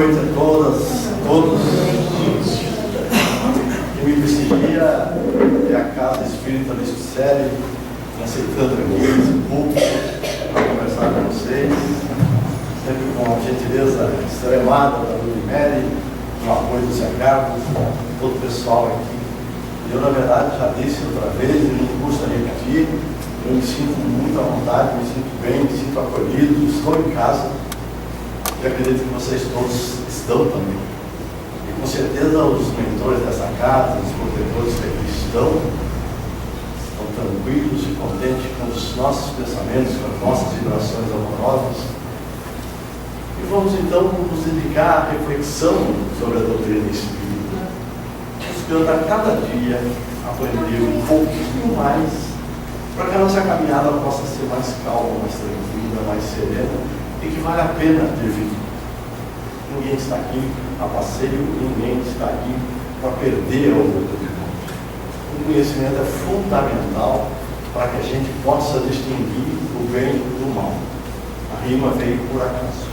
noite a todas, todos. Quem me prestigia é a Casa Espírita Bispo Célio, me aceitando aqui nesse púlpito para conversar com vocês, sempre com a gentileza extremada da Ludmere, com o apoio do Zé Carlos, todo o pessoal aqui. Eu, na verdade, já disse outra vez, e não custa repetir, eu me sinto muito à vontade, me sinto bem, me sinto acolhido, estou em casa. Eu acredito que vocês todos estão também. E com certeza os mentores dessa casa, os protetores que aqui estão tranquilos e contentes com os nossos pensamentos, com as nossas vibrações amorosas. E vamos então nos dedicar à reflexão sobre a doutrina espírita, buscando a cada dia aprender um pouquinho mais, para que a nossa caminhada possa ser mais calma, mais tranquila, mais serena, e que vale a pena ter vindo. Ninguém está aqui a passeio, ninguém está aqui para perder a oportunidade. O conhecimento é fundamental para que a gente possa distinguir o bem do mal. A rima veio por acaso.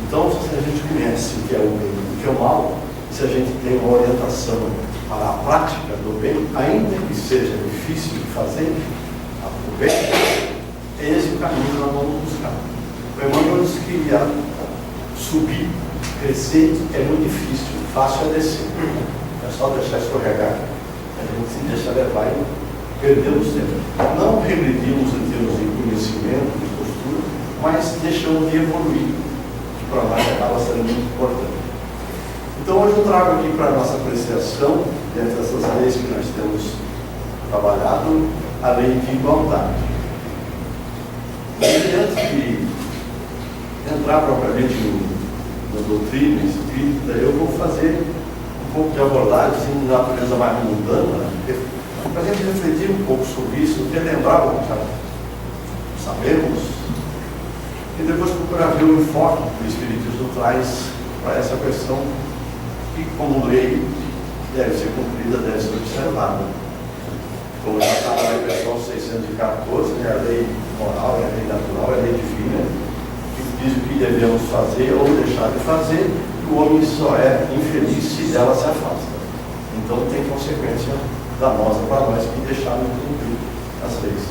Então, se a gente conhece o que é o bem e o que é o mal, se a gente tem uma orientação para a prática do bem, ainda que seja difícil de fazer, o bem, é esse o caminho que nós vamos buscar. O Emmanuel disse que subir, crescer é muito difícil, fácil é descer. É só deixar escorregar, a gente se deixa levar e perdemos tempo. Não regredimos em termos de conhecimento, de postura, mas deixamos de evoluir, que para nós acaba sendo muito importante. Então hoje eu trago aqui para a nossa apreciação, dentro dessas leis que nós temos trabalhado, a lei de igualdade. E antes de entrar propriamente na doutrina espírita, eu vou fazer um pouco de abordagem de natureza mais mundana, para a gente refletir um pouco sobre isso, relembrar o que já sabemos, e depois procurar ver o enfoque que o Espiritismo traz para essa questão, que como lei deve ser cumprida, deve ser observada. Como já está na lei pessoal 614, né, a lei moral, a lei natural, a lei divina, que diz o que devemos fazer ou deixar de fazer, e o homem só é infeliz se dela se afasta. Então tem consequência danosa para nós que deixarmos de cumprir as leis.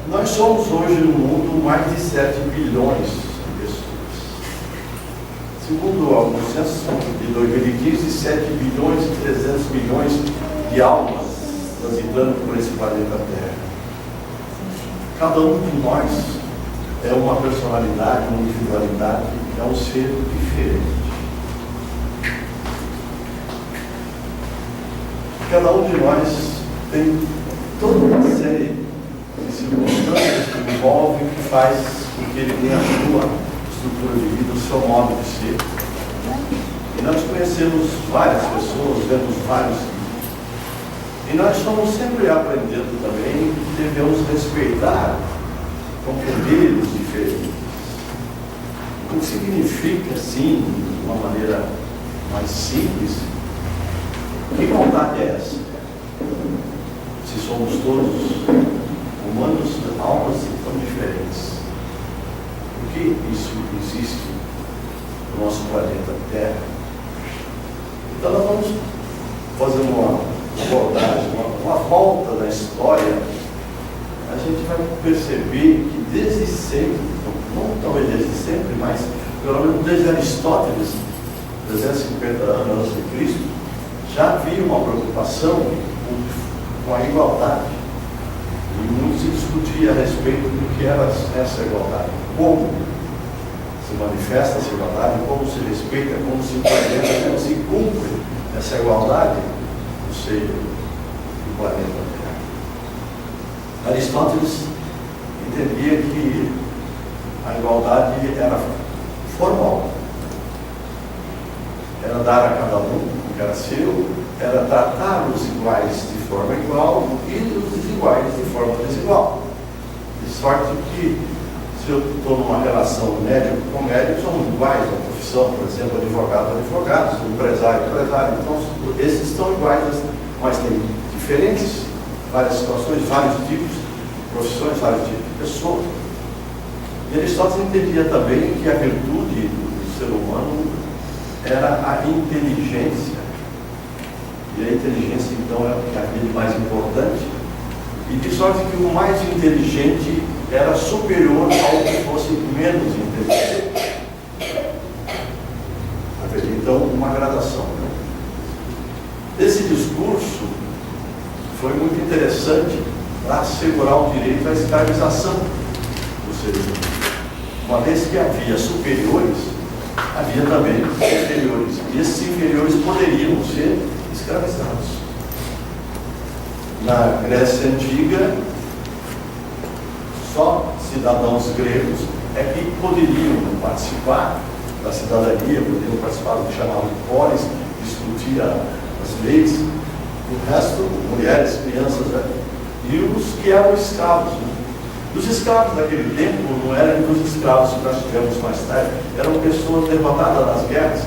Nós somos hoje no mundo mais de 7 bilhões de pessoas. Segundo alguns censos de 2015, 7 bilhões e 300 milhões de almas transitando por esse planeta Terra. Cada um de nós é uma personalidade, uma individualidade, é um ser diferente. Cada um de nós tem toda uma série de circunstâncias que envolvem, que faz com que ele tenha a sua estrutura de vida, o seu modo de ser. E nós conhecemos várias pessoas, vemos vários tipos. E nós estamos sempre aprendendo também que devemos respeitar, compreender os diferentes. O que significa, assim, de uma maneira mais simples, que igualdade é essa? Se somos todos humanos, almas tão diferentes, por que isso existe no nosso planeta Terra? Então nós vamos fazer uma abordagem, uma volta da história. A gente vai perceber que desde sempre, não talvez desde sempre, mas pelo menos desde Aristóteles, 350 anos antes de Cristo, já havia uma preocupação com a igualdade. E muito se discutia a respeito do que era essa igualdade. Como se manifesta essa igualdade, como se respeita, como se implementa, como se cumpre essa igualdade no seio do planeta Terra. Aristóteles entendia que a igualdade era formal. Era dar a cada um o que era seu, era tratar os iguais de forma igual e os desiguais de forma desigual. De sorte que, se eu estou numa relação médico com médico, somos iguais na profissão, por exemplo, advogado, empresário. Então, esses estão iguais, mas tem diferentes, várias situações, vários tipos de profissões, vários tipos de pessoas. E Aristóteles entendia também que a virtude do ser humano era a inteligência. E a inteligência, então, é o que havia de mais importante. E de sorte que o mais inteligente era superior ao que fosse menos inteligente. Haveria, então, uma gradação. Né? Esse discurso foi muito interessante para assegurar o direito à escravização dos seres humanos. Uma vez que havia superiores, havia também inferiores. E esses inferiores poderiam ser escravizados. Na Grécia Antiga, só cidadãos gregos é que poderiam participar da cidadania, poderiam participar do que chamavam de polis, discutir as leis. O resto, mulheres, crianças, e os que eram escravos. Né? Os escravos daquele tempo não eram os escravos que nós tivemos mais tarde, eram pessoas derrotadas nas guerras.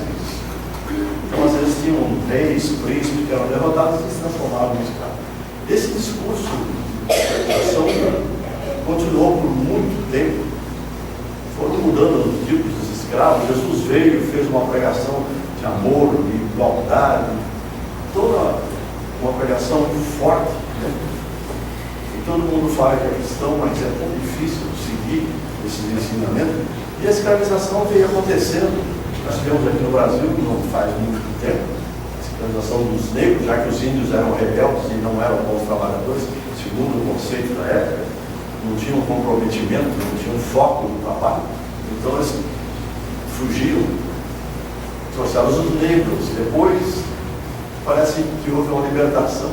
Então, às vezes, tinham reis, príncipes que eram derrotados e se transformavam em escravos. Esse discurso de escravização continuou por muito tempo. Foram mudando os tipos dos escravos. Jesus veio e fez uma pregação de amor, de igualdade, toda uma pregação forte. Né? E todo mundo fala que é cristão, mas é tão difícil seguir esses ensinamentos. E a escravização veio acontecendo. Nós tivemos aqui no Brasil, não faz muito tempo, a escravização dos negros, já que os índios eram rebeldes e não eram bons trabalhadores, segundo o conceito da época, não tinham comprometimento, não tinham foco no trabalho. Então eles fugiram, trouxeram os negros. Depois, parece que houve uma libertação.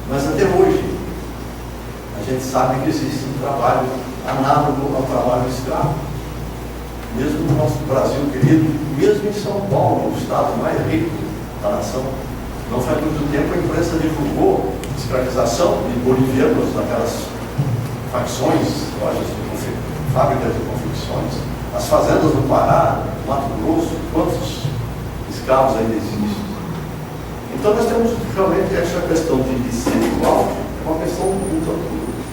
Mas até hoje, a gente sabe que existe um trabalho análogo ao trabalho escravo. Mesmo no nosso Brasil querido, mesmo em São Paulo, o estado mais rico da nação, não faz muito tempo a imprensa divulgou a escravização de bolivianos naquelas facções, lojas de fábricas de confecções, as fazendas do Pará, Mato Grosso, quantos escravos ainda existem. Então nós temos realmente essa questão de ser igual, é uma questão muito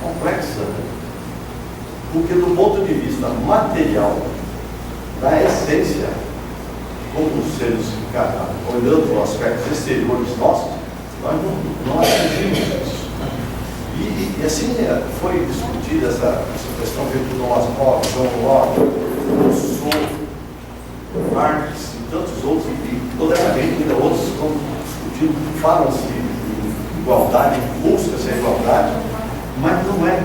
complexa, né? Porque do ponto de vista material, da essência, como os seres encarnados, olhando os aspectos exteriores nossos, nós não atingimos isso. E assim foi discutida essa questão feita do Thomas Hobbes, John Locke, Rousseau, Marx e tantos outros, e toda essa gente, ainda outros estão discutindo, falam-se de igualdade, busca-se a igualdade, mas não é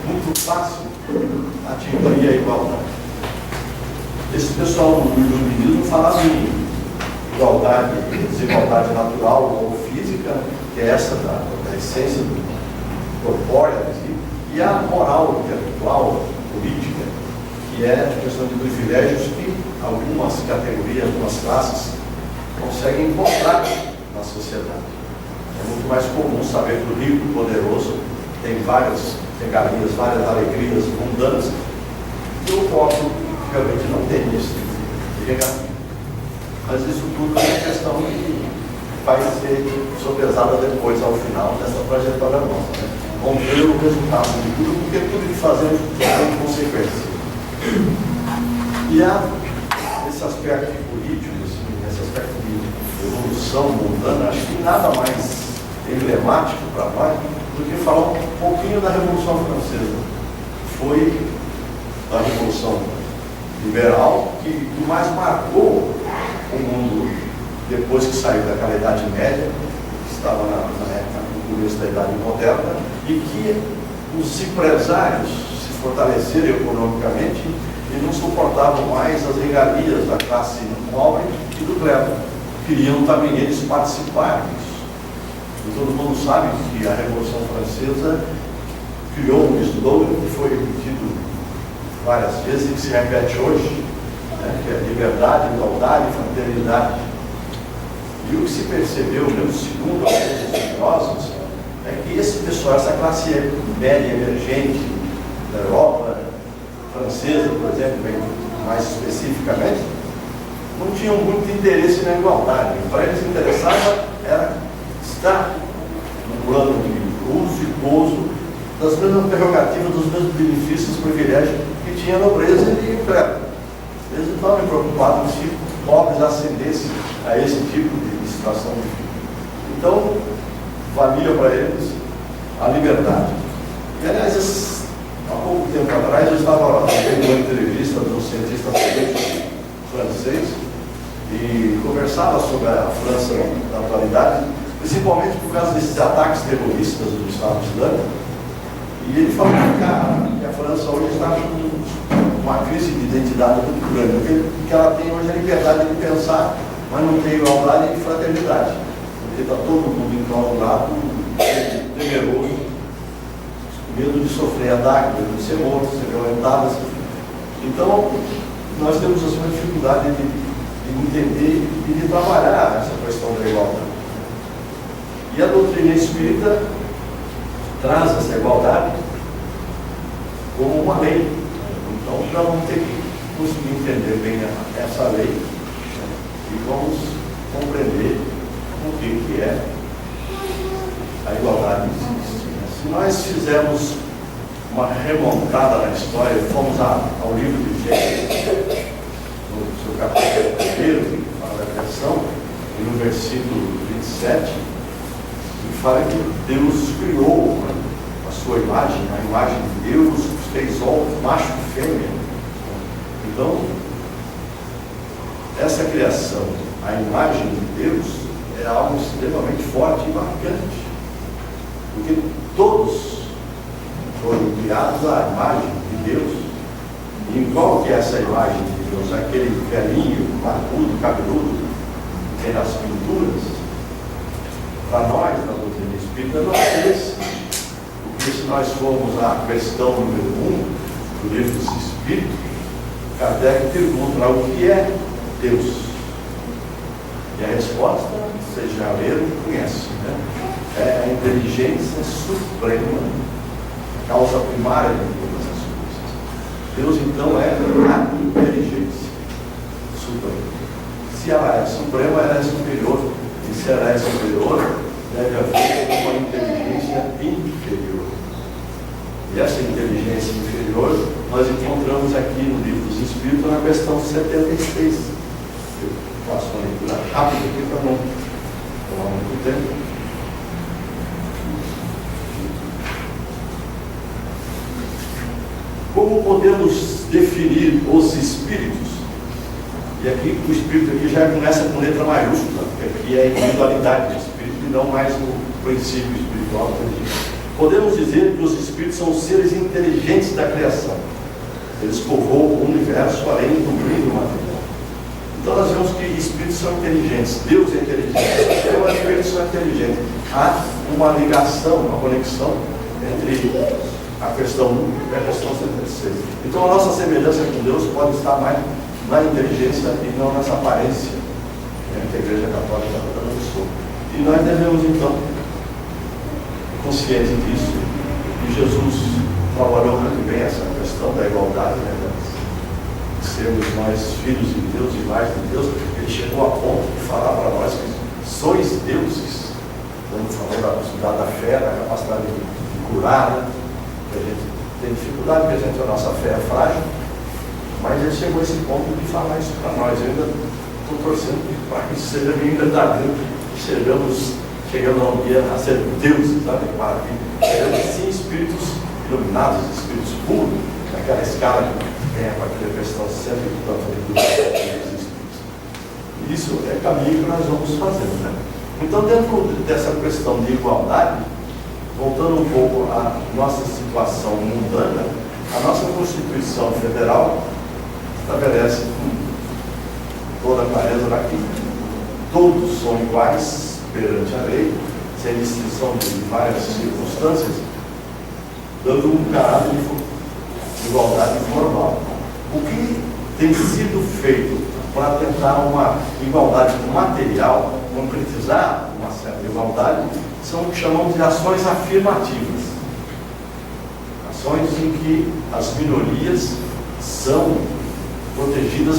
muito fácil atingir a igualdade. Esse pessoal do iluminismo falava em igualdade, desigualdade natural ou física, que é essa da essência corpórea, e a moral, intelectual, política, que é a questão de privilégios que algumas categorias, algumas classes conseguem encontrar na sociedade. É muito mais comum saber que o rico, poderoso, tem várias regalias, várias alegrias mundanas, e o pobre realmente não tem isso de regalia. Mas isso tudo é uma questão que vai ser sopesada depois, ao final dessa trajetória nossa. Né? Vamos ver o resultado de tudo, porque tudo que fazemos tem consequência. E há esse aspecto político, esse aspecto de evolução mundana, acho que nada mais emblemático para nós do que falar um pouquinho da Revolução Francesa. Foi a Revolução Liberal que mais marcou o mundo depois que saiu daquela Idade Média, que estava no começo da Idade Moderna, e que os empresários se fortaleceram economicamente e não suportavam mais as regalias da classe nobre e do clero. Queriam também eles participar disso. E todo mundo sabe que a Revolução Francesa criou um slogan que foi repetido várias vezes e que se repete hoje, né, que é liberdade, igualdade e fraternidade. E o que se percebeu, mesmo segundo alguns estudiosos, é que esse pessoal, essa classe média emergente da Europa, francesa, por exemplo, bem mais especificamente, não tinham muito interesse na igualdade. Para eles interessava era estar no plano de uso e gozo das mesmas prerrogativas, dos mesmos benefícios, privilégios que tinha a nobreza e o clero. Eles não estavam preocupados se pobres ascendessem a esse tipo de situação de vida. Então, valia para eles a liberdade. E, aliás, há pouco tempo atrás, eu estava vendo uma entrevista de um cientista político francês e conversava sobre a França na atualidade, principalmente por causa desses ataques terroristas do Estado Islâmico. E ele falou que a França hoje está com uma crise de identidade muito grande. O que ela tem hoje é a liberdade de pensar, mas não tem igualdade e fraternidade. Porque está todo mundo enclausurado, temeroso, medo de sofrer ataque, medo de ser morto, ser violentado. Então, nós temos assim, uma dificuldade de entender e de trabalhar essa questão da igualdade. E a doutrina espírita traz essa igualdade como uma lei. Então, nós vamos ter que conseguir entender bem essa lei, né, e vamos compreender o que é a igualdade existe. Se nós fizermos uma remontada na história, fomos ao livro de Gênesis, no seu capítulo 1, que fala da criação, e no versículo 27, que fala que Deus criou a sua imagem, a imagem de Deus, fez homem, macho e fêmea. Então, essa criação, a imagem de Deus, é algo extremamente forte e marcante. Porque todos foram criados à imagem de Deus. E em qual que é essa imagem de Deus? Aquele velhinho, barbudo, cabeludo, que tem nas pinturas. Para nós, na doutrina espírita, não é esse. Porque se nós formos à questão número 1 do livro dos Espíritos, Kardec pergunta o que é Deus. E a resposta, vocês já leram e conhecem, né? É a inteligência suprema, a causa primária de todas as coisas. Deus, então, é a inteligência suprema. Se ela é suprema, ela é superior. E se ela é superior, deve haver uma inteligência inferior. E essa inteligência inferior nós encontramos aqui no Livro dos Espíritos, na questão 76. Eu faço uma leitura rápida aqui para não tomar muito tempo. Como podemos definir os espíritos? E aqui o espírito aqui já começa com letra maiúscula, porque aqui é a individualidade do espírito e não mais o princípio espiritual. Podemos dizer que os espíritos são seres inteligentes da criação. Eles povoam o universo além do mundo material. Então nós vemos que espíritos são inteligentes, Deus é inteligente, então os espíritos são inteligentes. Há uma ligação, uma conexão entre a questão 1 e a questão 76. Então a nossa semelhança com Deus pode estar mais na inteligência e não nessa aparência, né, que a Igreja Católica está dando sobre. E nós devemos então, consciente disso, e Jesus trabalhou muito bem essa questão da igualdade, né, de sermos nós filhos de Deus, imagem de Deus. Ele chegou a ponto de falar para nós que sois deuses, quando falou da fé, da capacidade de curar, né? A gente tem dificuldade, porque a nossa fé é frágil, mas ele chegou a esse ponto de falar isso para nós. Eu ainda estou torcendo para que isso seja bem verdadeiro, que chegando a um dia a ser deuses, sabe? Para que sejamos sim espíritos iluminados, espíritos puros, naquela escala que tem a partir da questão sempre da dos espíritos. Isso é caminho que nós vamos fazendo, né? Então, dentro dessa questão de igualdade, voltando um pouco à nossa situação mundana, a nossa Constituição Federal estabelece com toda a clareza daqui, todos são iguais perante a lei, sem distinção de várias circunstâncias, dando um caráter de igualdade formal. O que tem sido feito para tentar uma igualdade material, concretizar uma certa igualdade, são o que chamamos de ações afirmativas. Ações em que as minorias são protegidas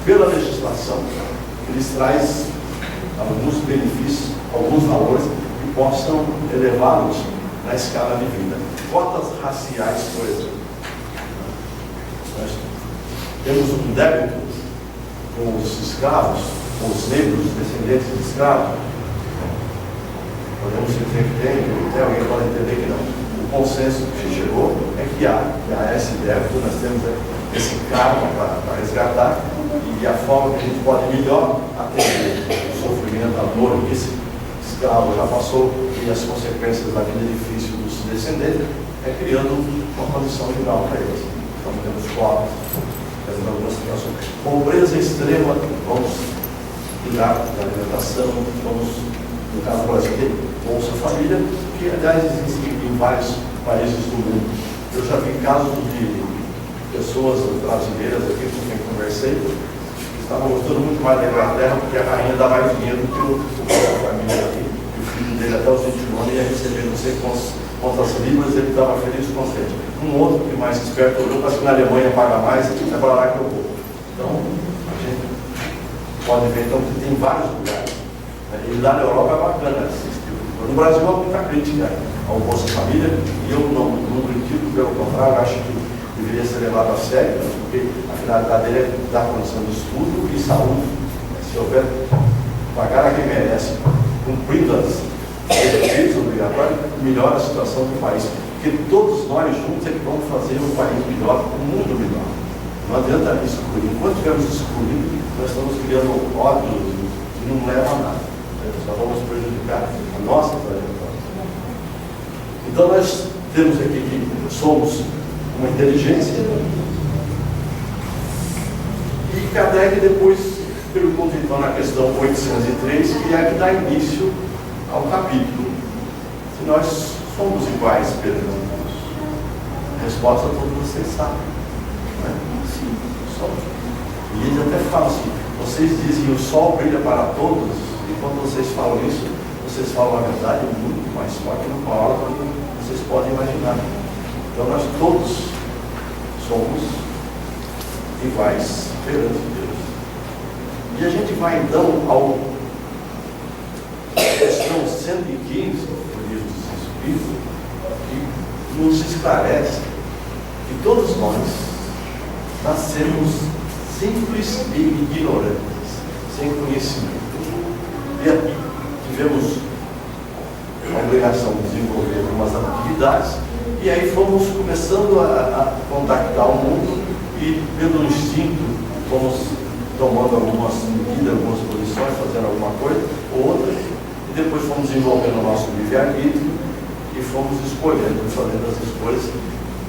pela legislação, que lhes traz alguns benefícios, alguns valores que possam elevá-los na escala de vida. Cotas raciais, por exemplo. Nós temos um débito com os escravos, com os negros, descendentes de escravos. Podemos dizer que tem alguém pode entender que não. O consenso que se chegou é que há esse débito, nós temos esse karma para resgatar, e a forma que a gente pode melhor atender o sofrimento, a dor que esse escravo já passou e as consequências da vida difícil dos descendentes, é criando uma condição legal para eles. Então temos pobres, temos algumas situações. Pobreza extrema, vamos cuidar da alimentação, vamos, no caso do Brasil, ter Bolsa Família, que aliás existe em vários países do mundo. Eu já vi casos de pessoas brasileiras aqui com quem conversei, que estavam gostando muito mais da Inglaterra, porque a rainha dá mais dinheiro do que o Bolsa Família aqui. E o filho dele até os 21 anos ia receber não sei quantas libras, ele estava feliz e contente. Um outro que mais esperto olhou, parece que na Alemanha paga mais, é para lá que eu vou. Então, a gente pode ver então, que tem vários lugares. E lá na Europa é bacana esse tipo. No Brasil há muita crítica ao Bolsa Família, e eu não critico, pelo contrário, acho que deveria ser levado a sério, porque a finalidade dele é dar condição de estudo e saúde. Se houver pagar a quem merece, cumprindo as diretrizes obrigatórias, melhora a situação do país. Porque todos nós juntos é que vamos fazer um país melhor, um mundo melhor. Não adianta excluir. Enquanto estivermos excluindo, nós estamos criando ódio que não leva a nada. Só vamos prejudicar a nossa trajetória. Então nós temos aqui que somos uma inteligência. E Kardec depois pergunta então na questão 803, que é a que dá início ao capítulo. Se nós somos iguais perante Deus? A resposta todos vocês sabem. Não é? Sim, somos. E ele até fala assim, vocês dizem o sol brilha para todos, e quando vocês falam isso, vocês falam a verdade muito mais forte no palavra do que vocês podem imaginar. Então nós todos somos iguais perante Deus. E a gente vai então ao questão 115 do Livro dos Espíritos, que nos esclarece que todos nós nascemos simples e ignorantes, sem conhecimento. E aqui tivemos a obrigação de desenvolver algumas atividades, e aí fomos começando a contactar o mundo, e pelo instinto fomos tomando algumas medidas, algumas posições, fazendo alguma coisa ou outra, e depois fomos desenvolvendo o nosso livre-arbítrio e fomos escolhendo, fazendo as escolhas,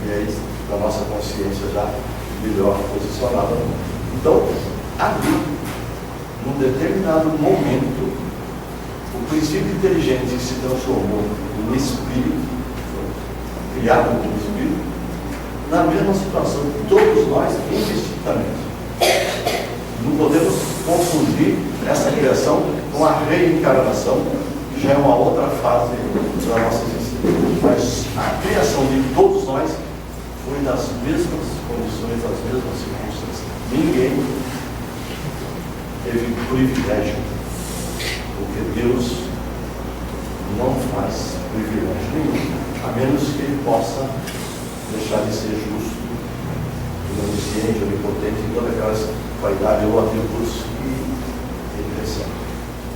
e aí a nossa consciência já melhor posicionada. Então, ali, num determinado momento, o princípio inteligente se transformou em espírito, criado como espírito, na mesma situação que todos nós, indistintamente. Não podemos confundir essa criação com a reencarnação, que já é uma outra fase da nossa existência. Mas a criação de todos nós foi nas mesmas condições, nas mesmas circunstâncias. Ninguém teve privilégio, porque Deus não faz privilégio nenhum, a menos que Ele possa deixar de ser justo, onisciente, onipotente, e todas aquelas qualidades ou atributos que Ele recebe.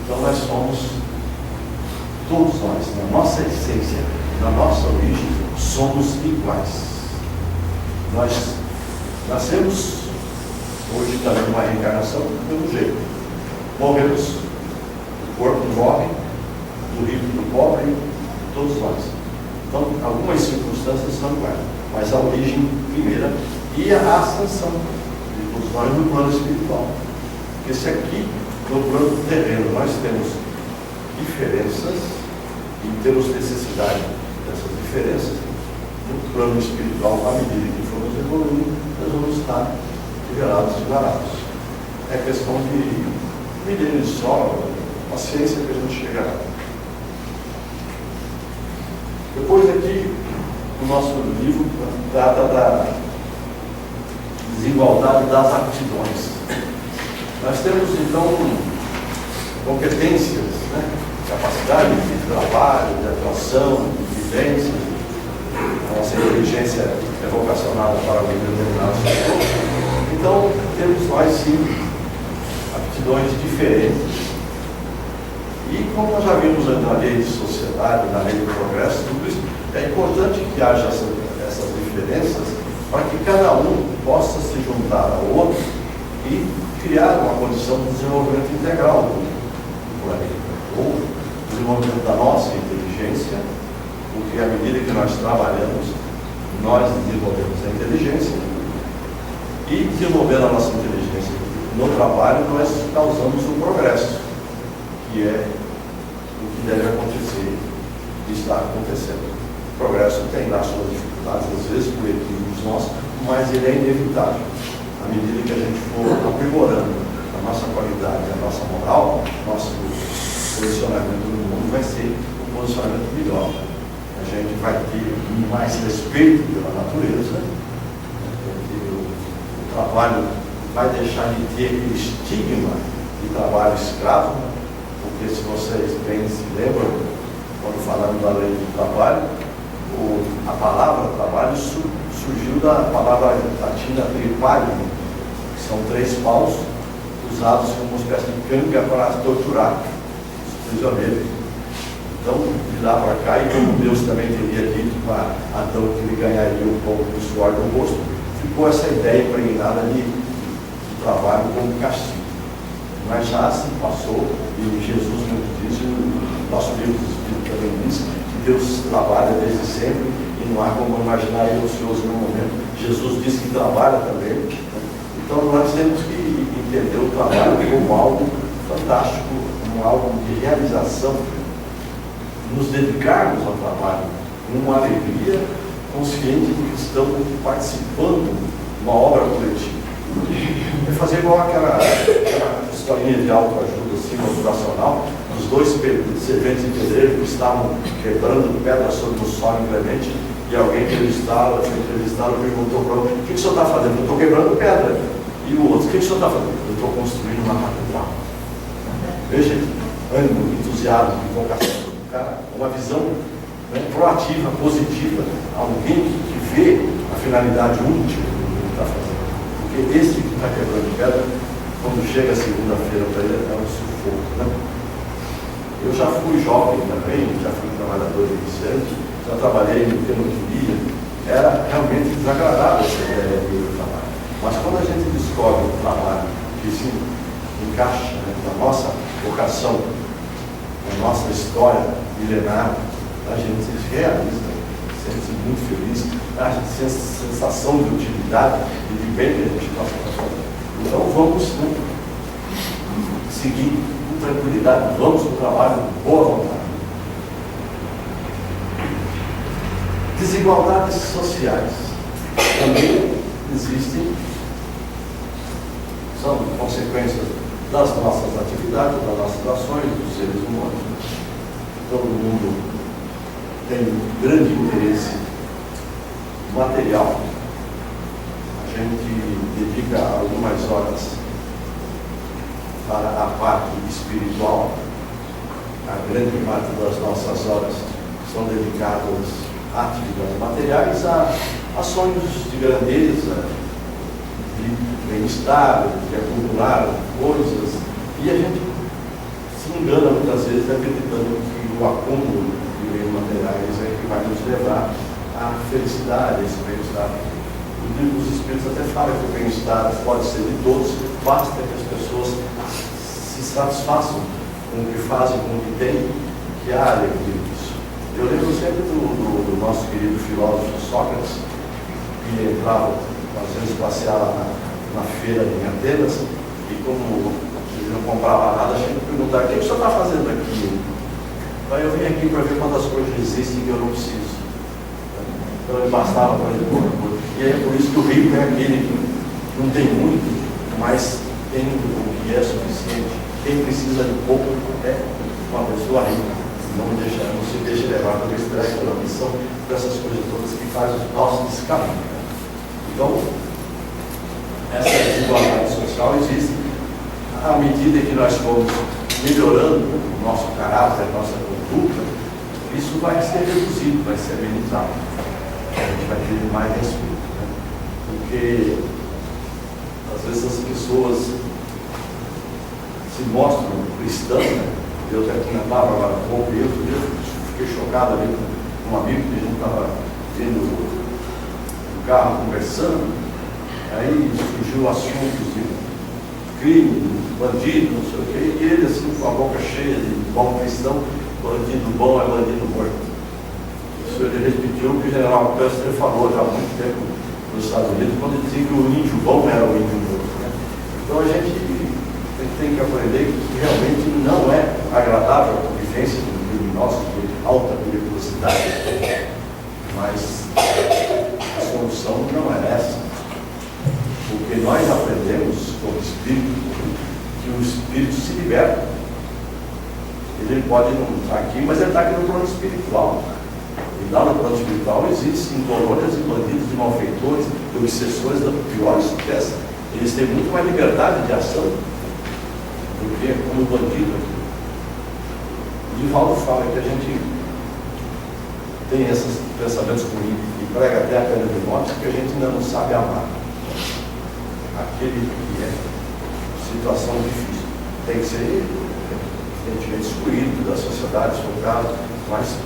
Então nós somos, todos nós, na nossa essência, na nossa origem, somos iguais. Nós nascemos, hoje também numa reencarnação, do mesmo jeito. Morremos, o corpo morre, do rico e do pobre, todos nós. Então, algumas circunstâncias são iguais, mas a origem primeira e a ascensão de todos nós no plano espiritual. Porque se aqui, no plano terreno, nós temos diferenças e temos necessidade dessas diferenças, no plano espiritual, à medida que formos evoluindo, nós vamos estar nivelados e varados. É questão de milênios só, paciência que a gente chegará. Depois aqui, o nosso livro trata da desigualdade das aptidões. Nós temos então competências, né? Capacidade de trabalho, de atuação, de vivência. A nossa inteligência é vocacionada para algum determinado setor. Então, temos nós sim aptidões diferentes. E como nós já vimos na lei de sociedade, na lei do progresso, tudo isso, é importante que haja essas diferenças para que cada um possa se juntar ao outro e criar uma condição de desenvolvimento integral do planeta, ou desenvolvimento da nossa inteligência, porque à medida que nós trabalhamos, nós desenvolvemos a inteligência, e desenvolvendo a nossa inteligência no trabalho, nós causamos o progresso, que é o que deve acontecer e está acontecendo. O progresso tem lá suas dificuldades, às vezes por equívocos nossos, mas ele é inevitável. À medida que a gente for aprimorando a nossa qualidade, a nossa moral, nosso posicionamento no mundo vai ser um posicionamento melhor. A gente vai ter mais respeito pela natureza, porque o trabalho vai deixar de ter aquele estigma de trabalho escravo, porque se vocês bem se lembram, quando falamos da lei do trabalho, a palavra trabalho surgiu da palavra latina tripalium, que são 3 paus usados como uma espécie de canga para torturar os prisioneiros. Então, de lá para cá, e como Deus também teria dito para Adão que ele ganharia um pouco do suor do rosto, ficou essa ideia impregnada de trabalho como castigo. Mas já se passou, e Jesus mesmo diz, o nosso livro do Espírito também diz, que Deus trabalha desde sempre e não há como imaginar ele ocioso no momento. Jesus diz que trabalha também. Então nós temos que entender o trabalho como algo fantástico, como algo de realização, nos dedicarmos ao trabalho com uma alegria, consciente de que estamos participando de uma obra coletiva. É fazer igual aquela historinha de autoajuda assim, motivacional, dos 2 serventes de pedreiro que estavam quebrando pedra sobre um solo inclemente, e alguém entrevistá-lo perguntou para ele: o que o senhor está fazendo? Eu estou quebrando pedra. E o outro: o que o senhor está fazendo? Eu estou construindo uma catedral. Veja, ânimo, entusiasmo, vocação do cara, uma visão, né, proativa, positiva, alguém que vê a finalidade útil do que está fazendo. Porque esse que está quebrando pedra, quando chega a segunda-feira para ele, é um sufoco, né? Eu já fui jovem também, já fui trabalhador iniciante, já trabalhei no que eu não queria, era realmente desagradável essa ideia do trabalho. Mas quando a gente descobre um trabalho que se encaixa, né, na nossa vocação, na nossa história milenar, a gente se realiza, sente-se muito feliz, a gente tem essa sensação de utilidade e de bem que a gente está fazendo. Então vamos, né, seguir com tranquilidade, vamos para o trabalho com boa vontade. Desigualdades sociais também existem, são consequências das nossas atividades, das nossas ações, dos seres humanos. Todo mundo tem um grande interesse material. A gente dedica algumas horas para a parte espiritual. A grande parte das nossas horas são dedicadas a atividades materiais, a sonhos de grandeza, de bem-estar, de acumular coisas. E a gente se engana muitas vezes acreditando que o acúmulo de bens materiais é que vai nos levar à felicidade, a esse bem-estar. O livro dos Espíritos até fala que o bem-estar pode ser de todos, basta que as pessoas se satisfaçam com o que fazem, com o que têm, que há alegria disso. Eu lembro sempre do nosso querido filósofo Sócrates, que entrava, às vezes passeava na feira em Atenas, e como ele não comprava nada, a gente perguntava: o que o senhor está fazendo aqui? Então eu vim aqui para ver quantas coisas existem que eu não preciso. Então ele bastava para ele pouca coisa. E é por isso que o rico é aquele que não tem muito, mas tem o que é suficiente. Quem precisa de pouco é uma pessoa rica. Não se deixa levar pelo estresse, pela ambição, por essas coisas todas que fazem o nosso descaminho. Então, essa desigualdade social existe. À medida que nós formos melhorando o nosso caráter, a nossa conduta, isso vai ser reduzido, vai ser amenizado. A gente vai ter mais respeito, né? Porque às vezes as pessoas se mostram cristãos, né? Eu até comentava agora há pouco, eu fiquei chocado ali com um amigo que a gente estava vindo no carro conversando, aí surgiu assuntos de crime, bandido, não sei o quê, e ele assim com a boca cheia de bom cristão, bandido bom é bandido morto. Isso ele repetiu o que o general Custer falou já há muito tempo nos Estados Unidos, quando ele dizia que o índio bom era o índio morto, né? Então a gente tem que aprender que realmente não é agradável a convivência com criminosos de alta periculosidade, mas a solução não é essa, porque nós aprendemos com o Espírito que o Espírito se liberta. Ele pode não estar aqui, mas ele está aqui no plano espiritual. E lá no plano espiritual existem colônias de bandidos, de malfeitores, de obsessores da pior espécie. Eles têm muito mais liberdade de ação do que como bandido aqui. O Divaldo fala que a gente tem esses pensamentos ruins e prega até a pena de morte porque a gente ainda não sabe amar aquele que é situação difícil. Tem que ser evidentemente excluído da sociedade, se for o caso, mas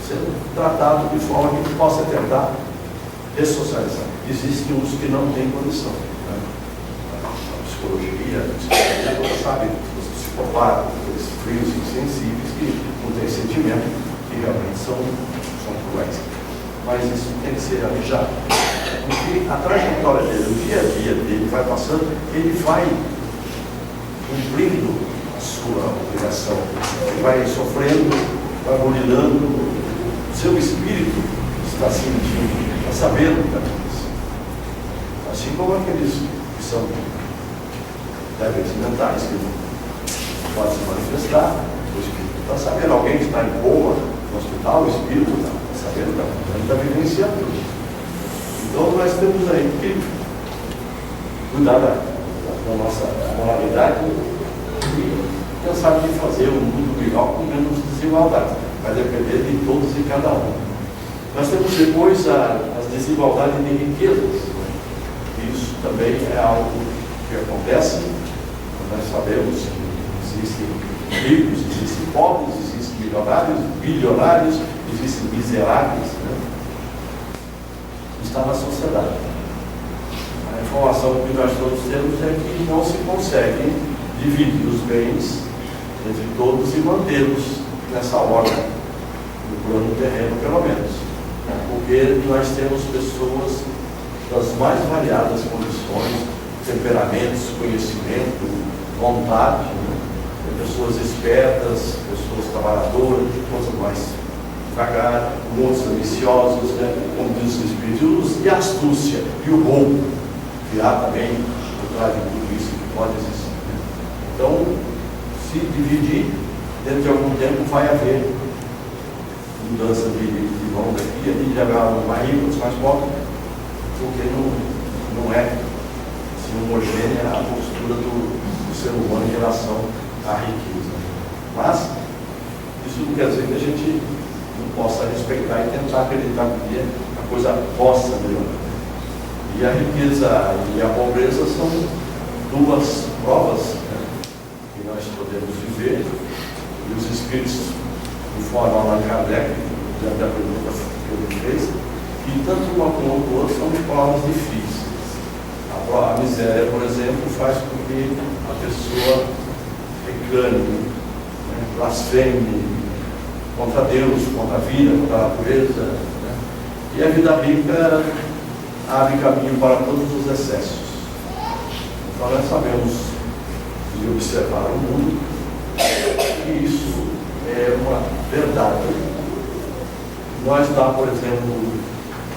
sendo tratado de forma que possa tentar ressocializar. Existem uns que não têm condição, né? A psicologia, sabe, os psicopatas, aqueles frios insensíveis que não têm sentimento, que realmente são cruéis. Mas isso tem que ser alijado. Porque a trajetória dele, o dia a dia dele vai passando, ele vai cumprindo a sua obrigação, ele vai sofrendo, vai burilando, o seu espírito está sentindo, está sabendo o que acontece. Assim como aqueles que são débeis mentais, que não podem se manifestar, o espírito está sabendo. Alguém que está em coma no hospital, o espírito está sabendo, está vivenciando. Então nós temos aí que cuidar da nossa moralidade e pensar em fazer um mundo melhor com menos desigualdade. Vai depender de todos e cada um. Nós temos depois as desigualdades de riquezas. Isso também é algo que acontece. Nós sabemos que existem ricos, existem pobres, existem milionários, bilionários, existem miseráveis, né? Está na sociedade. A informação que nós todos temos é que não se consegue dividir os bens entre todos e mantê-los nessa ordem, no plano terreno pelo menos, porque nós temos pessoas das mais variadas condições, temperamentos, conhecimento, vontade, né? Tem pessoas espertas, pessoas trabalhadoras, coisas mais devagar, outros ambiciosos, né? Como diz o Espírito, e a astúcia e o roubo, que há também por trás de tudo isso que pode existir, né? Então, se dividir, dentro de algum tempo vai haver mudança de mão daqui, ali de haver uns mais ricos, mais pobres, porque não é assim, homogênea a postura do ser humano em relação à riqueza. Mas isso não quer dizer que a gente não possa respeitar e tentar acreditar que a coisa possa melhorar. E a riqueza e a pobreza são duas provas, né, que nós podemos viver. E os Espíritos informam Allan Kardec, diante da pergunta que ele fez, que tanto uma como o outro são provas difíceis. A miséria, por exemplo, faz com que a pessoa reclame, né, blasfeme contra Deus, contra a vida, contra a natureza, né? E a vida rica abre caminho para todos os excessos. Então nós sabemos de observar o mundo que isso é uma verdade. Nós lá, por exemplo,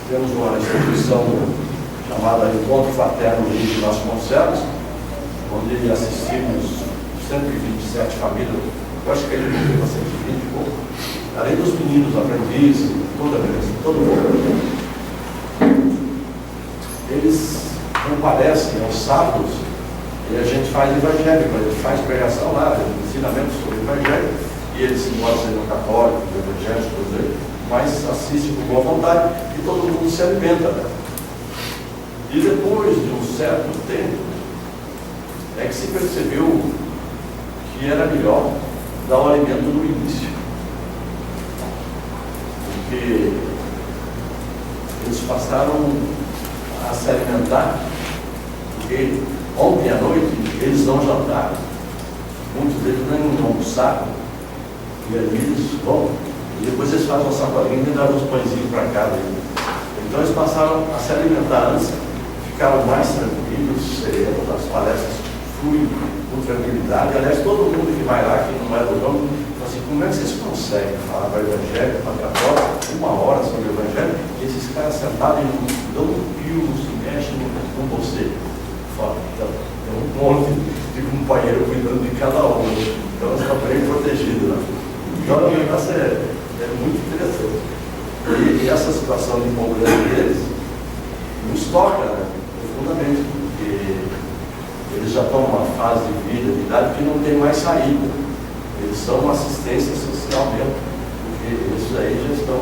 temos uma instituição chamada Encontro Fraterno Luiz de Vasconcelos, onde assistimos 127 famílias, eu acho que ele não tem 120 e pouco, além dos meninos aprendizes, todo mundo. Eles comparecem aos sábados e a gente faz evangelho, a gente faz pregação lá, ensinamentos sobre o evangelho, e eles se mostram no católico, no evangélico, mas assistem com boa vontade e todo mundo se alimenta, né? E depois de um certo tempo é que se percebeu que era melhor dar o alimento no início, porque eles passaram a se alimentar, porque ontem à noite eles não jantaram, muitos deles nem almoçaram, e ali eles vão, e depois eles fazem uma sacolinha e dão uns pãezinhos para casa. Então eles passaram a se alimentar antes, ficaram mais tranquilos, serenos, as palestras fluem com tranquilidade. Aliás, todo mundo que vai lá, que não é do ramo, fala assim, como é que vocês conseguem falar para o Evangelho, para a católica, 1 hora sobre o Evangelho, e esses caras sentados e não dão um pio, não se mexem com você? Fala, então, tem um monte de companheiro cuidando de cada um, então eles estão bem protegidos lá. Então o negócio é muito interessante. E essa situação de pobreza deles nos toca, né, profundamente, porque eles já estão numa fase de vida, de idade, que não tem mais saída. Eles são uma assistência social mesmo, porque esses aí já estão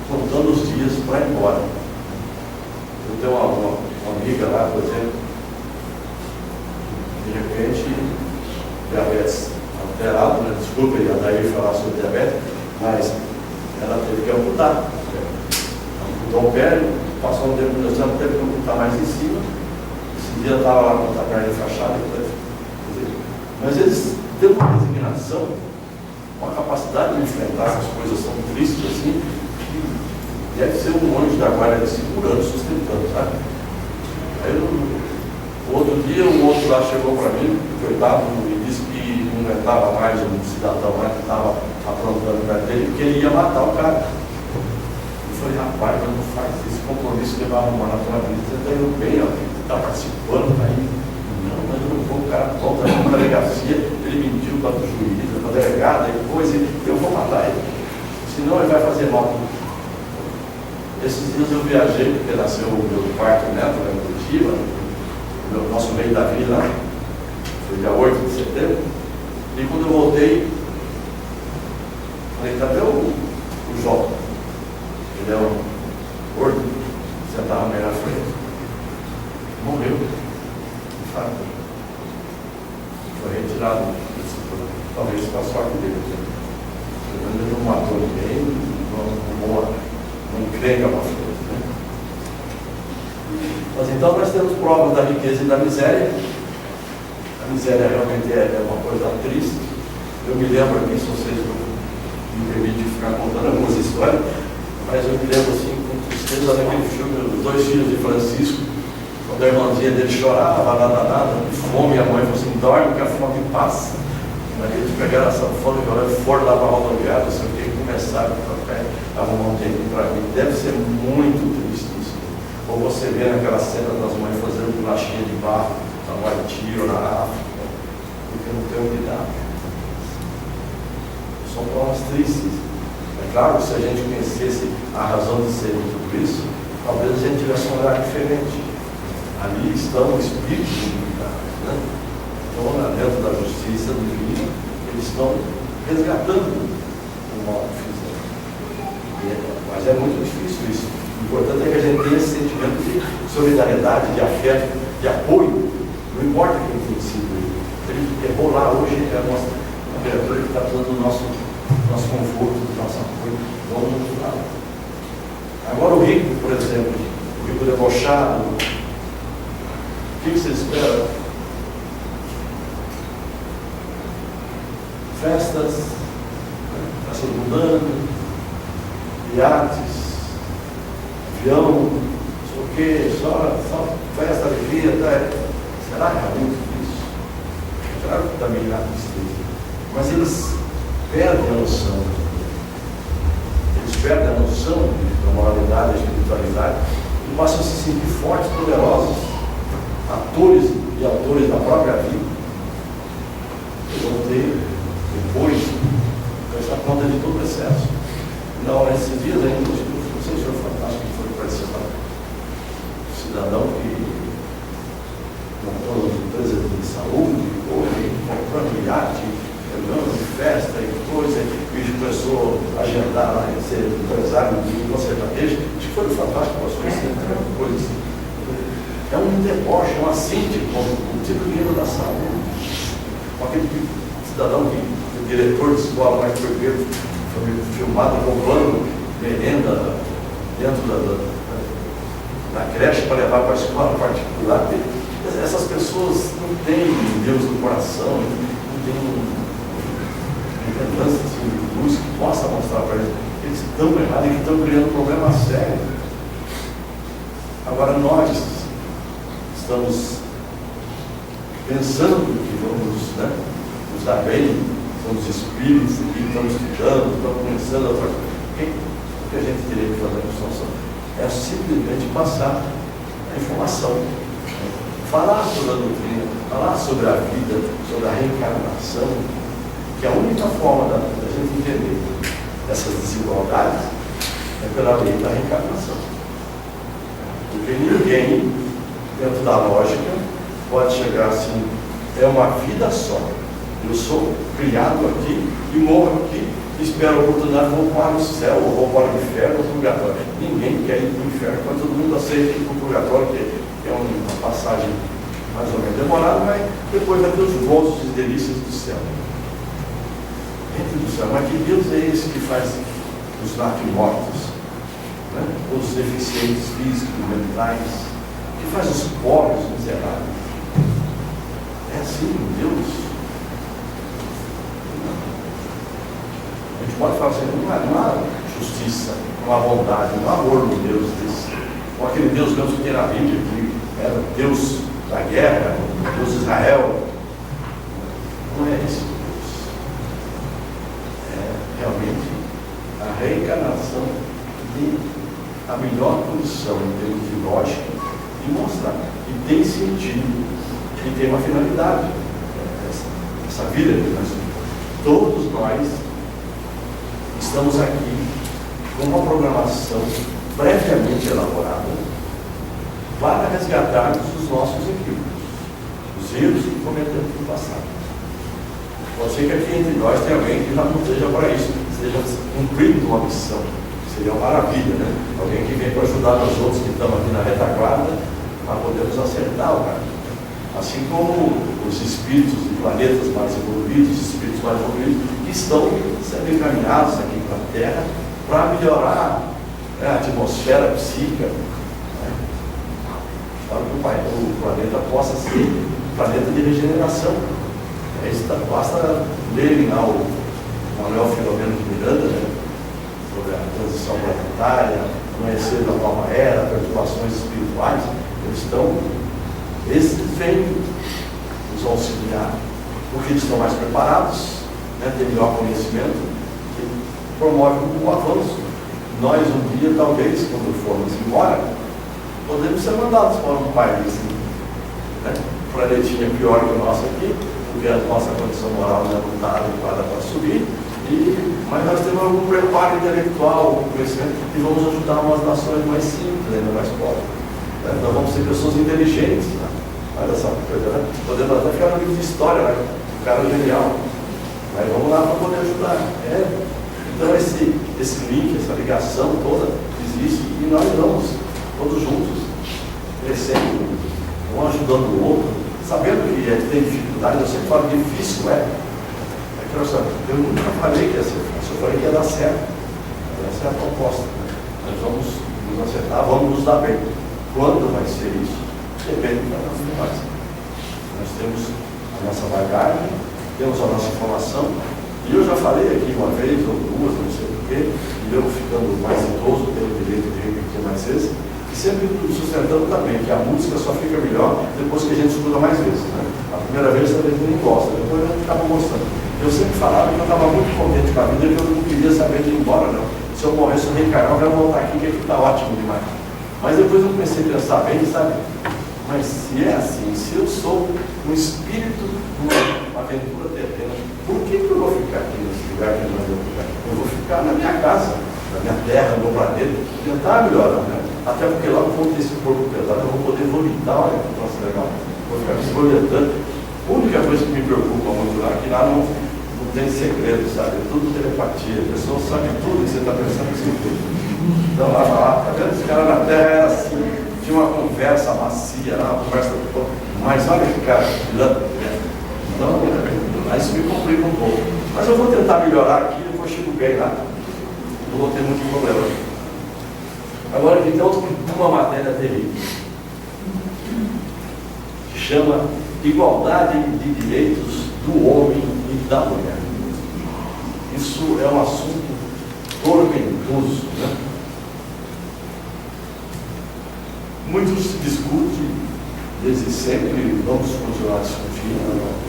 contando os dias para ir embora. Eu tenho uma amiga lá, por exemplo, de repente, diabetes alterado, né? Desculpa a daí falar sobre diabetes, mas ela teve que amputar. Amputou o pé, passou um tempo no exame, teve que amputar mais em cima. Esse dia estava lá com a perna enfaixada. Mas eles têm uma resignação, uma capacidade de enfrentar essas coisas tão tristes assim, que deve ser um anjo da guarda segurando, sustentando, sabe? Aí outro dia um outro lá chegou para mim, coitado, e disse que não aguentava mais um cidadão lá que estava aprontando perto dele, porque ele ia matar o cara. Eu falei, rapaz, mas não faz esse compromisso que vai arrumar na tua vida, você está indo bem, ó, você está participando, está aí. Não, mas eu não vou, o cara volta na delegacia, ele mentiu para o juiz, para a delegada, e depois eu vou matar ele. Senão ele vai fazer mal. Esses dias eu viajei, porque nasceu o meu quarto neto lá em Curitiba, no nosso meio da vida lá, foi dia 8 de setembro, e quando eu voltei, falei, cadê o João? Ele é um gordo, sentava meio na frente. Morreu. Foi retirado, talvez com a sorte dele. Ele não matou ninguém, não encrenca para frente. Né? Mas então nós temos provas da riqueza e da miséria. A miséria realmente é uma coisa triste. Eu me lembro aqui, se vocês me permitem ficar contando algumas histórias, mas eu me lembro assim, com tristeza daquele filme, Os Dois Filhos de Francisco, quando a irmãzinha dele chorava, nada, de fome, e a mãe falou assim, dorme que a fome passa. Aí eles pegaram essa fome e foram lá para a rodoviária, assim, que começaram a arrumar um tempo para mim. Deve ser muito triste isso. Ou você vê naquela cena das mães fazendo bolachinha de barro, no Haiti ou na África, porque não tem o que dar. São provas tristes. É claro que se a gente conhecesse a razão de ser de tudo isso, talvez a gente tivesse um olhar diferente. Ali estão espíritos militares, né? Então, dentro da justiça divina, eles estão resgatando o mal que fizeram. Mas é muito difícil isso. O importante é que a gente tenha esse sentimento de solidariedade, de afeto, de apoio. Não importa quem tem sido ele errou lá hoje, é a nossa criatura que está dando o nosso conforto, o nosso apoio. Vamos ajudar. Agora o rico, por exemplo, o rico debochado, o que você espera? Festas, festas mudando, iates, avião, não sei o quê, só festa, alegria, tá? Será realmente isso? Claro que também há tristeza. Mas eles perdem a noção. Eles perdem a noção da moralidade, da espiritualidade e passam a se sentir fortes, poderosos, atores e autores da própria vida. Eles vão ter depois essa conta de todo o excesso. Não, esses dias ainda, não sei se foi fantástico que foi participar. Um cidadão que montou uma empresa de saúde, comprando iate, de festa e coisa, e começou a agendar lá em ser empresário de consertadejo. Acho que foi fantástico, passou essa coisa assim. É um deboche, um assinte com o tipo de dinheiro da saúde, com aquele cidadão o diretor de escola mais perfeito, foi filmado comprando merenda dentro da creche para levar para a escola particular. Essas pessoas não têm Deus no coração, não têm lembrança de luz que possa mostrar para eles que eles estão errados e que estão criando um problema sério. Agora nós estamos pensando que vamos nos dar bem, somos espíritos, que estamos estudando, estamos pensando outra coisa. O que a gente teria que fazer na situação é simplesmente passar a informação, falar sobre a doutrina, falar sobre a vida, sobre a reencarnação, que a única forma da gente entender essas desigualdades é pela lei da reencarnação. Porque ninguém, dentro da lógica, pode chegar assim, é uma vida só. Eu sou criado aqui e morro aqui, espero a oportunidade, vou para o céu, ou vou para o inferno, ou para o purgatório. Ninguém quer ir para o inferno, mas todo mundo aceita ir para o purgatório, que é uma passagem mais ou menos demorada, mas depois vai ter os gozos e delícias do céu. Entre do céu, mas que Deus é esse que faz os natimortos, né? Os deficientes físicos, mentais, que faz os pobres, os miseráveis? É assim, Deus. A gente pode falar assim, não há justiça, não há bondade, não há amor no Deus desse. Ou aquele Deus mesmo que tem na Bíblia, que era Deus da guerra, Deus de Israel. Não é esse Deus. É realmente a reencarnação tem a melhor condição em termos de lógica de mostrar que tem sentido, que tem uma finalidade. Essa vida que nós todos nós estamos aqui com uma programação previamente elaborada para resgatarmos os nossos equívocos, os erros que cometemos no passado. Pode ser que aqui entre nós tenha alguém que já não esteja para isso, esteja cumprindo uma missão. Seria uma maravilha, né? Alguém que vem para ajudar nós outros que estamos aqui na retaguarda a podermos acertar o caminho. Assim como os espíritos de planetas mais evoluídos, os espíritos mais evoluídos, que estão sendo encaminhados aqui para a Terra para melhorar a atmosfera psíquica, né? Para que o planeta possa ser um planeta de regeneração. Basta lerem lá o Manuel Filomeno de Miranda, né? Sobre a transição planetária, amanhecer da nova era, perturbações espirituais. Esses vêm nos auxiliar, porque eles estão mais preparados, né, têm melhor conhecimento, que promove um avanço. Nós, um dia, talvez, quando formos embora, podemos ser mandados para um país, né, um planetinha pior que o nosso aqui, porque a nossa condição moral não está adequada para subir, mas nós temos algum preparo intelectual, algum conhecimento, e vamos ajudar umas nações mais simples, ainda mais pobres. Nós vamos ser pessoas inteligentes, né? Olha só que coisa, né? Podemos até ficar no livro de história, né? O cara é genial. Mas vamos lá para poder ajudar. Então esse link, essa ligação toda existe e nós vamos todos juntos, crescendo, um ajudando o outro, sabendo que tem dificuldade. Eu sempre falo que difícil eu nunca falei que ia ser fácil, eu falei que ia dar certo. Essa é a proposta. Né? Nós vamos nos acertar, vamos nos dar bem. Quando vai ser isso? Depende da nossa base. Nós temos a nossa bagagem, temos a nossa informação, e eu já falei aqui uma vez ou duas, não sei porquê, e eu ficando mais idoso, tenho o direito de repetir mais vezes, e sempre sustentando também que a música só fica melhor depois que a gente escuta mais vezes. Né? A primeira vez a gente nem gosta, depois a gente acaba gostando. Eu sempre falava que eu estava muito contente com a vida, que eu não queria saber de ir embora, não. Se eu morresse, eu reencarnar, eu quero voltar aqui, que aqui está ótimo demais. Mas depois eu comecei a pensar bem, sabe? Mas se é assim, se eu sou um espírito numa aventura terrena, por que eu vou ficar aqui nesse lugar que não vou ficar? Eu vou ficar na minha casa, na minha terra, no meu planeta, tentar melhorar, né? Até porque lá eu vou ter esse corpo pesado, eu vou poder vomitar, olha, nossa, legal. Vou ficar me escolhendo. A única coisa que me preocupa muito lá é que lá não tem segredo, sabe? É tudo telepatia, a pessoa sabe tudo que você está pensando em si. Então lá, tá vendo? Esse cara na Terra era assim, tinha uma conversa macia, uma conversa. Mas olha que cara, então, Aí isso me complica um pouco. Mas eu vou tentar melhorar aqui, depois chego bem lá. Não vou ter muito problema. Agora aqui tem uma matéria terrível, que chama Igualdade de Direitos do Homem e da Mulher. Isso é um assunto tormentoso, né? Muito se discute, desde sempre, vamos continuar discutindo.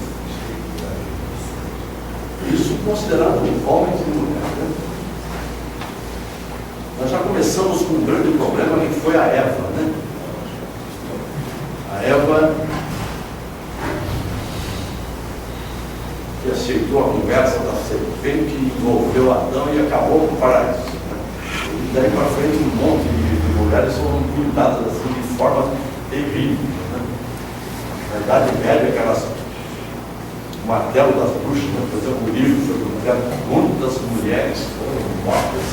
Isso considerado homens e mulheres, né? Nós já começamos com um grande problema que foi a Eva, né? A Eva que aceitou a conversa da serpente, envolveu Adão e acabou com o paraíso. E daí para frente um monte de mulheres foram cuidadas assim de forma terrível. Né? Na Idade Média, aquelas martelo das bruxas, né? Por exemplo, o livro sobre o martelo, muitas mulheres foram mortas.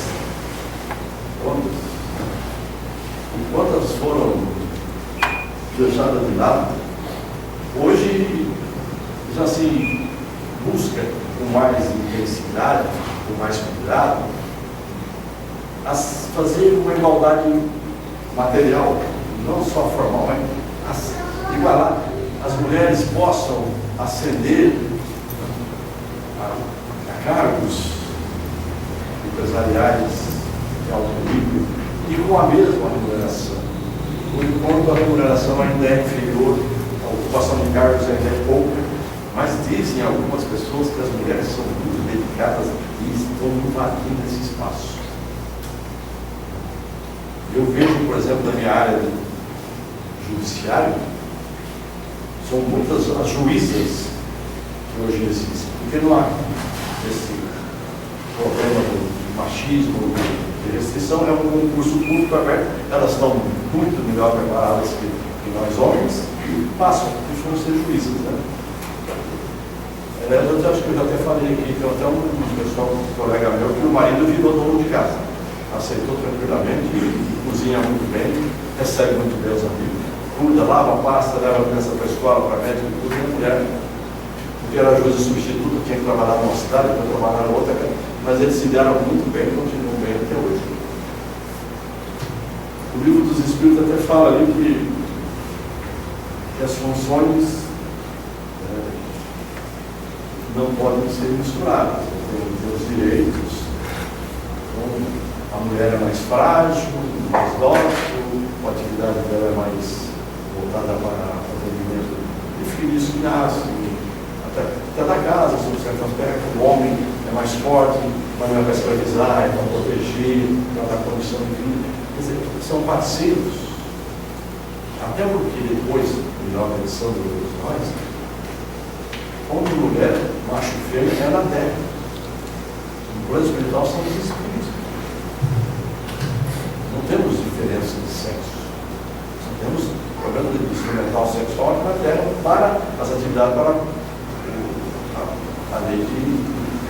Quantas? E quantas foram deixadas de lado? Hoje já se busca com mais intensidade, com mais cuidado, fazer uma igualdade material, não só formal, mas igualar. As mulheres possam ascender a cargos empresariais de alto nível e com a mesma remuneração. Por enquanto a remuneração ainda é inferior, a ocupação de cargos ainda é pouca, mas dizem algumas pessoas que as mulheres são muito dedicadas e estão invadindo esse espaço. Eu vejo, por exemplo, na minha área de judiciário, são muitas as juízas que hoje existem, porque não há esse problema do machismo, de restrição, é um concurso público aberto, elas estão muito melhor preparadas que nós homens e passam, porque vão ser juízes, né? Eu acho que eu já até falei aqui, tem até um pessoal, um colega meu, que o marido virou dono de casa, aceitou tranquilamente, cozinha muito bem, recebe muito bem os amigos, cuida, lava, pasta, leva a criança para a escola, para a médica, tudo, e a mulher, porque era juíza substituta, tinha que trabalhar numa cidade, para trabalhar na outra, mas eles se deram muito bem e continuam bem até hoje. O livro dos Espíritos até fala ali que as funções não podem ser misturadas, tem os direitos. Então, a mulher é mais frágil, mais dócil, a atividade dela é mais voltada para o atendimento de filhos que nascem, até da casa, sob certo aspecto. O homem é mais forte, mas não é para escravizar, é para proteger, para dar condição de vida. Quer dizer, são parceiros. Até porque depois, na organização dos nós, homem e mulher, macho e fêmea, é na terra. No plano espiritual são os espíritos. Não temos diferença de sexo. Só temos programa de instrumental sexual aqui na terra para as atividades, para a lei de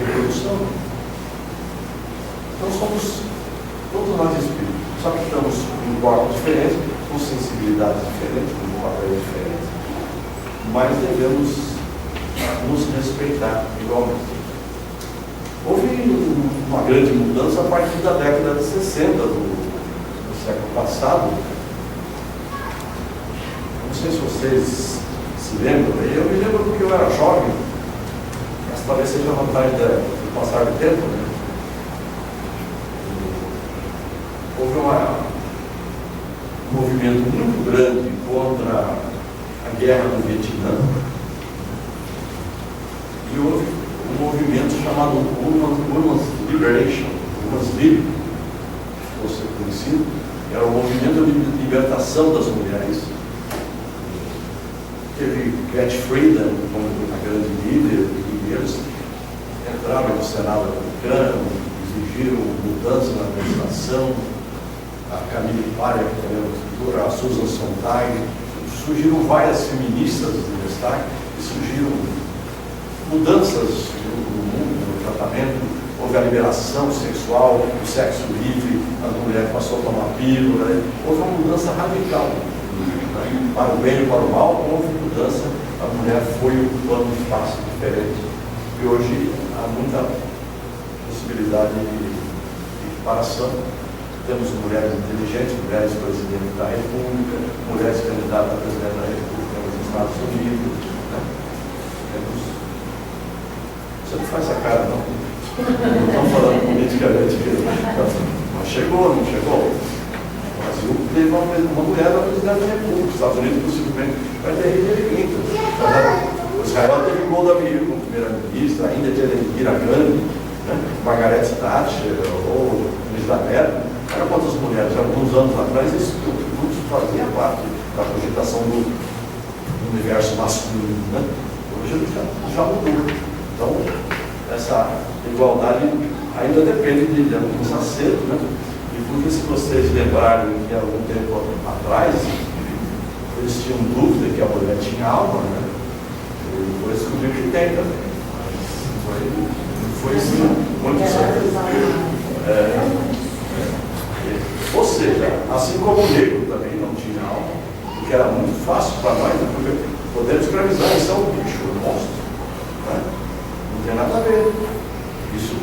reprodução. Então somos todos nós espíritos. Só que estamos em corpos diferentes, com sensibilidades diferentes, com papéis diferentes. Mas devemos nos respeitar igualmente. Houve uma grande mudança a partir da década de 60 do século passado. Não sei se vocês se lembram, eu me lembro porque eu era jovem, mas talvez seja a vantagem do passar do tempo, né? Houve um movimento muito grande contra a guerra do Vietnã. E houve um movimento chamado Women's Liberation, Women's Lib, que ficou ser conhecido, era o movimento de libertação das mulheres. Teve Gretchen Friedan como a grande líder, e eles entraram no Senado americano, exigiram mudança na legislação. A Camille Paglia, que também é uma escritora, a Susan Sontag, surgiram várias feministas de destaque, e surgiram mudanças no mundo, no tratamento. Houve a liberação sexual, o sexo livre, a mulher passou a tomar pílula, né? Houve uma mudança radical, né? Para o bem e para o mal, houve mudança, a mulher foi ocupando um espaço diferente E hoje há muita possibilidade de equiparação. Temos mulheres inteligentes, mulheres presidentes da República, mulheres candidatas a presidente da República nos Estados Unidos. Né? Temos... Você não faz essa cara, não? Não estão falando politicamente, mas chegou, não chegou? O Brasil teve uma mulher da presidente da República, os Estados Unidos possivelmente vai ter Hillary Clinton. O Israel teve Golda Meir como primeira-ministra, ainda de Indira Gandhi, né? Margaret Thatcher ou Elizabeth. Era quantas mulheres? Alguns anos atrás, isso tudo fazia parte da cogitação do universo masculino. Né? Hoje já mudou. Então, essa igualdade ainda depende de alguns acertos. Né? E porque, se vocês lembrarem que há algum tempo atrás, eles tinham dúvida que a mulher tinha alma, né? E depois descobriu que tem também. Foi assim, muito certo. Ou seja, assim como o negro também não tinha alma, porque era muito fácil para nós, né? Porque poder escravizar, isso é um bicho, um monstro. Né? Não tem nada a ver. Isso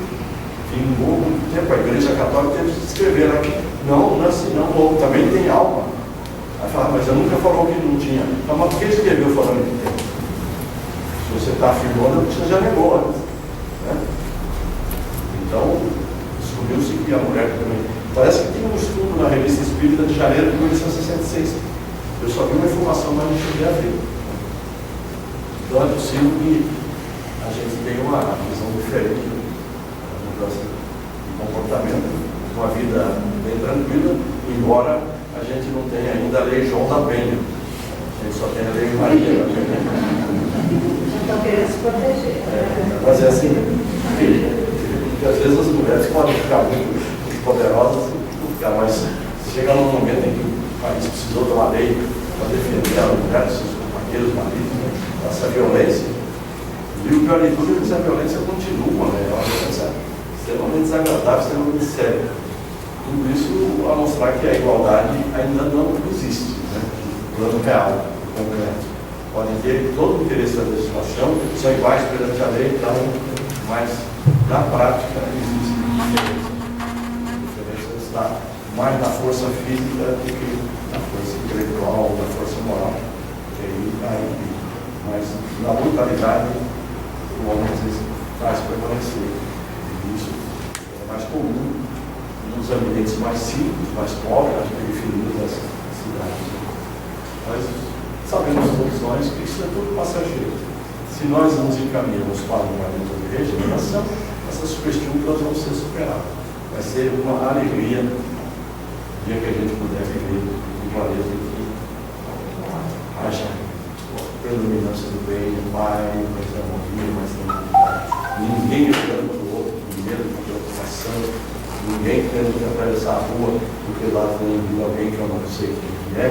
vingou muito tempo. A Igreja Católica teve que escrever aqui. Não é assim, não. Ou também tem alma. Aí fala, mas eu nunca falou que não tinha. Então, mas por que escreveu falando que tem? Se você está afirmando, você já negou antes. Né? Então, descobriu-se que a mulher também. Parece que tem um estudo na Revista Espírita de janeiro de 1866. Eu só vi uma informação, mas não cheguei a ver. Então é possível que a gente tenha uma visão diferente da mudança de comportamento, uma vida bem tranquila, embora a gente não tenha ainda a lei João da Penha. A gente só tem a lei Maria. Estão querendo se proteger. Mas é assim, porque às vezes as mulheres podem ficar muito poderosas, mas chega num momento em que o país precisou de uma lei para defender a mulher dos seus companheiros, maridos, né, dessa violência. E o pior de tudo é que essa violência continua, né? É uma violência extremamente desagradável, extremamente séria. Tudo isso a mostrar que a igualdade ainda não existe, né? No plano real, concreto. Podem ter todo o interesse da legislação, são iguais perante a lei, então, mas na prática existe diferença. Está mais na força física do que na força intelectual, na força moral. Mas na brutalidade o homem às vezes faz prevalecer. E isso é mais comum nos ambientes mais simples, mais pobres, nas periferias das cidades. Mas sabemos todos nós que isso é tudo passageiro. Se nós nos encaminhamos para um momento de regeneração, essas questões vão ser superadas. Vai ser uma alegria o dia que a gente puder viver um planeta que haja predominância do bem, do Pai, mais harmonia, mais tranquilidade. Ninguém olhando para o outro, com medo de preocupação, ninguém querendo atravessar a rua porque lá tem alguém que eu não sei quem é.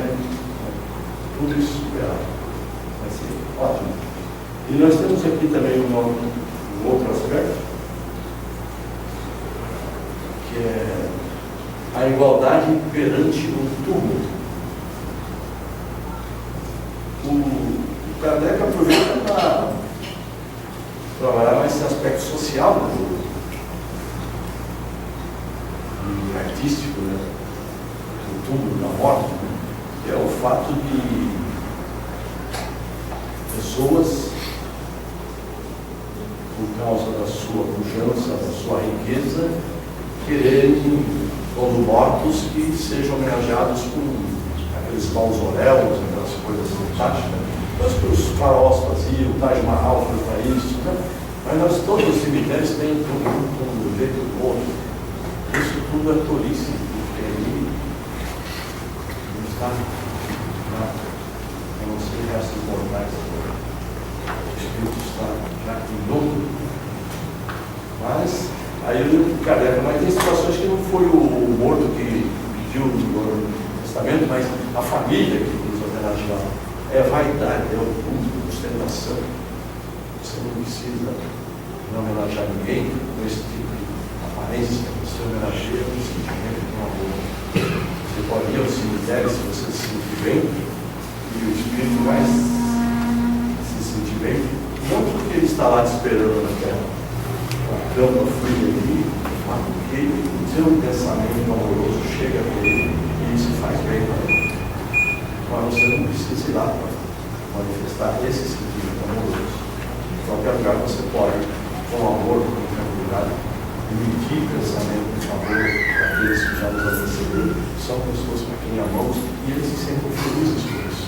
Tudo isso superado. Vai ser ótimo. E nós temos aqui também um outro aspecto, que é a igualdade perante o túmulo. O Kardec aproveita para trabalhar nesse aspecto social e artístico, né, do túmulo, da morte, né, que é o fato de pessoas, por causa da sua pujança, da sua riqueza, quererem, quando mortos, que sejam homenageados com aqueles mausoléus, aquelas coisas fantásticas. Mas que os faraós faziam, o Taj Mahal foi para isso, né? Mas nós, todos os cemitérios têm um do jeito do outro. Isso tudo é tolice, porque ali não está nada, a não ser restos mortais. O Espírito está já em outro. Mas aí o Kardec, mas tem situações que não foi o morto que pediu o testamento, mas a família que quis homenagear. É vaidade, é orgulho, ostentação. Você não precisa homenagear ninguém com esse tipo de aparência. Você homenageia um sentimento de amor. Você pode ir ao cemitério se você se sentir bem, e o espírito vai se sentir bem, não porque ele está lá te esperando naquela cama fria ali, mas porque o seu pensamento amoroso chega a ele e isso faz bem para ele. Mas você não precisa ir lá para manifestar esse sentimento amoroso. Em qualquer lugar você pode, com amor, com tranquilidade, emitir pensamento de favor daqueles que já nos antecederam, são pessoas com quem amamos e eles se sentem felizes por isso.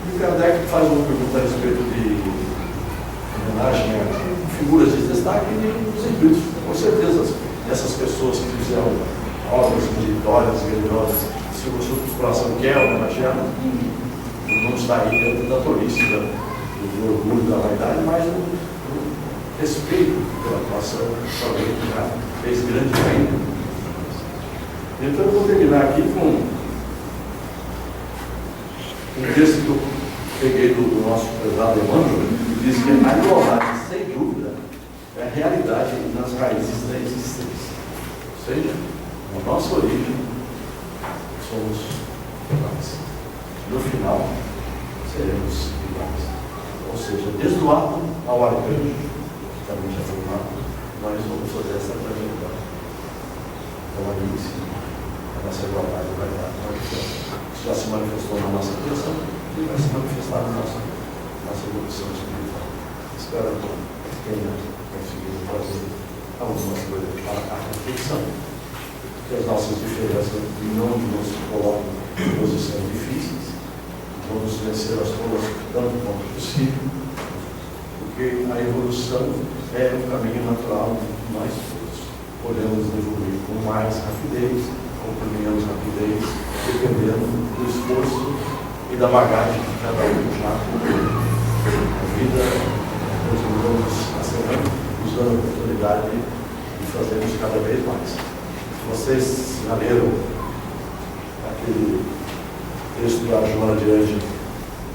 E o Kardec faz uma pergunta a respeito de homenagem a figuras de destaque dos espíritos. Com certeza, essas pessoas que fizeram obras meritórias, grandiosas, se o seu coração quer homenagear, não está aí dentro da tolice, do orgulho, da vaidade, mas do respeito pela atuação de alguém que já fez grande bem. Então eu vou terminar aqui com um texto que eu peguei do nosso prezado Emmanuel, que diz que a igualdade, sem dúvida, é a realidade nas raízes da existência. Ou seja, na nossa origem, somos iguais. No final, seremos iguais. Ou seja, desde o átomo ao arcanjo, que também já foi lá, nós vamos fazer essa trajetória. Então, aí sim, a nossa igualdade vai dar. Isso já se manifestou na nossa criação e vai se manifestar na nossa evolução espiritual. Espero que tenha conseguido trazer algumas coisas para a reflexão, que as nossas diferenças não nos colocam em posições difíceis, vamos vencer as todas tanto quanto possível, porque a evolução é um caminho natural que nós todos podemos evoluir com mais rapidez, ou com menos rapidez, dependendo do esforço e da bagagem que cada um já tem. A vida, nós vamos acelerando, nos dando a oportunidade de fazermos cada vez mais. Vocês já leram aquele texto da Joana de Ângeles,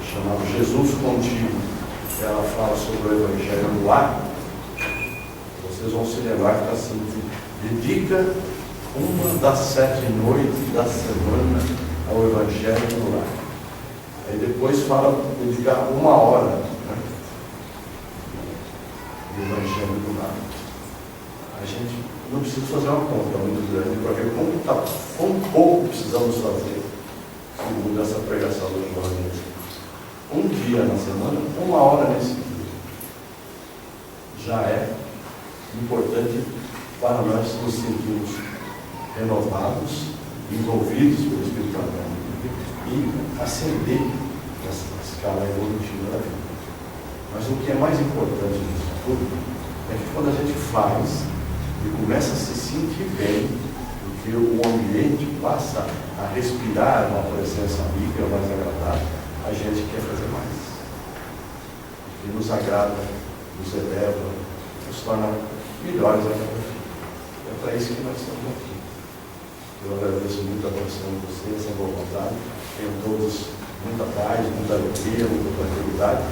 chamado Jesus Contigo. Ela fala sobre o Evangelho no lar. Vocês vão se lembrar que está assim: dedica uma das 7 noites da semana ao Evangelho no lar. Aí depois fala dedicar 1 hora, né, do Evangelho no lar. A gente não precisa fazer uma conta muito grande para ver quão pouco precisamos fazer segundo essa pregação da Joana. Um dia na semana, 1 hora nesse dia, já é importante para nós nos sentirmos renovados, envolvidos pelo Espírito Santo e ascender nessa escala evolutiva da vida. Mas o que é mais importante disso tudo é que quando a gente faz e começa a se sentir bem, porque o ambiente passa a respirar uma presença amiga mais agradável, a gente quer fazer mais. E nos agrada, nos eleva, nos torna melhores a cada dia. É para isso que nós estamos aqui. Eu agradeço muito a atenção de vocês, a boa vontade. Tenham todos muita paz, muita alegria, muita tranquilidade.